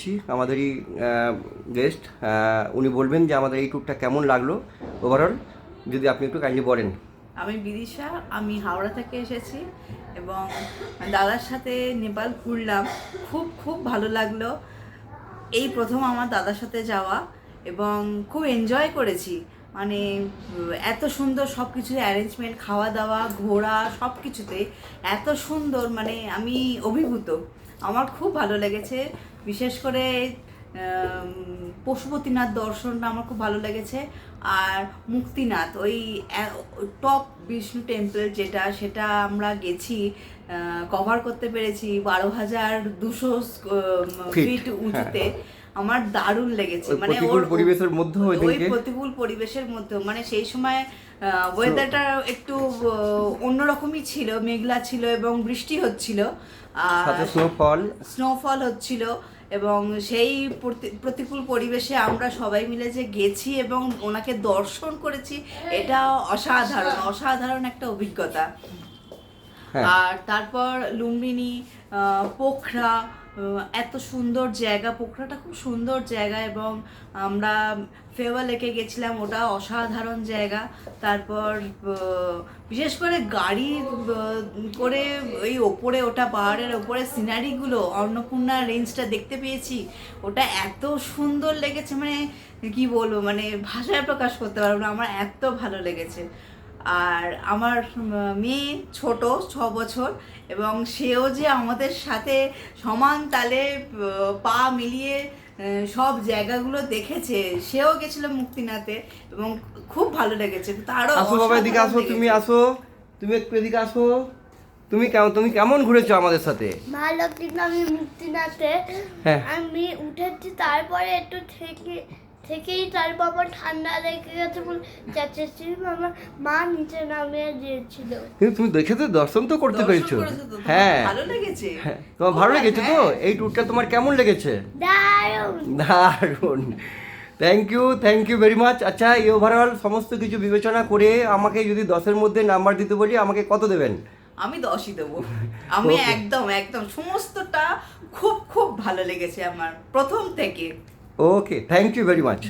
করছি আমাদেরই গেস্ট, উনি বলবেন যে আমাদের এই ট্যুরটা কেমন লাগলো ওভারঅল, যদি আপনি একটু কাইন্ডলি বলেন। আমি বিদিশা, আমি হাওড়া থেকে এসেছি এবং দাদার সাথে নেপাল ঘুরলাম। খুব খুব ভালো লাগলো। এই প্রথম আমার দাদার সাথে যাওয়া এবং খুব এনজয় করেছি। মানে এত সুন্দর সব কিছুর অ্যারেঞ্জমেন্ট, খাওয়া দাওয়া, ঘোরা, সব কিছুতে এত সুন্দর, মানে আমি অভিভূত। আমার খুব ভালো লেগেছে। বিশেষ করে পশুপতিনাথ দর্শনটা আমার খুব ভালো লেগেছে। আর মুক্তিনাথ, ওই টপ বিষ্ণু টেম্পল যেটা, সেটা আমরা গেছি, কভার করতে পেরেছি 12,200 ফিট উঁচুতে। আমার দারুণ লেগেছে। মানে প্রতিকূল পরিবেশের মধ্যে ওই প্রতিকূল পরিবেশের মধ্যে, মানে সেই সময় ওয়েদারটা একটু অন্যরকমই ছিল, মেঘলা ছিল এবং বৃষ্টি হচ্ছিল, সাথে স্নোফল হচ্ছিল। এবং সেই প্রতিকূল পরিবেশে আমরা সবাই মিলে যে গেছি এবং ওনাকে দর্শন করেছি, এটা অসাধারণ অসাধারণ একটা অভিজ্ঞতা। আর তারপর লুম্বিনী, পোখরা, এত সুন্দর জায়গা। পোখরাটা খুব সুন্দর জায়গা এবং আমরা ফেওয়া লেকে গেছিলাম, ওটা অসাধারণ জায়গা। তারপর বিশেষ করে গাড়ি করে ওই ওপরে, ওটা পাহাড়ের ওপরে সিনারিগুলো, অন্নপূর্ণা রেঞ্জটা দেখতে পেয়েছি, ওটা এত সুন্দর লেগেছে, মানে কি বলবো, মানে ভাষায় প্রকাশ করতে পারবো না, আমার এত ভালো লেগেছে। আর আমার মেয়ে ছোট, 6 বছর, এবং সেও যে আমাদের সাথে সমান তালে পা মিলিয়ে সব জায়গাগুলো দেখেছে। সেও গেছিল মুক্তিনাথে এবং খুব ভালো লেগেছে। তারও আসো বাবা, এদিকে আসো, তুমি আসো, তুমি একটু এদিকে আসো। তুমি কেমন ঘুরেছো আমাদের সাথে? ভালো, কিন্তু আমি মুক্তিনাথে আমি উঠেছি, তারপরে একটু থেকেই তারপর আমার ঠান্ডা লেগে গেছে বলে যাচ্ছি, আমার মা নিচে নামিয়ে দিয়েছিল। কিন্তু তুমি দেখে তো দর্শন তো করতে পেরেছো। হ্যাঁ, ভালো লেগেছে। তোমার ভালো লেগেছে তো? এই ট্যুরটা তোমার কেমন লেগেছে? দারুণ দারুণ, থ্যাংক ইউ ভেরি মাচ। আচ্ছা, এই ওভারঅল সমস্ত কিছু বিবেচনা করে আমাকে যদি 10-এর মধ্যে নাম্বার দিতে বলি, আমাকে কত দেবেন? আমি 10ই দেবো। আমি একদম একদম সমস্তটা খুব খুব ভালো লেগেছে আমার প্রথম থেকে। ওকে, থ্যাংক ইউ ভেরি মাচ।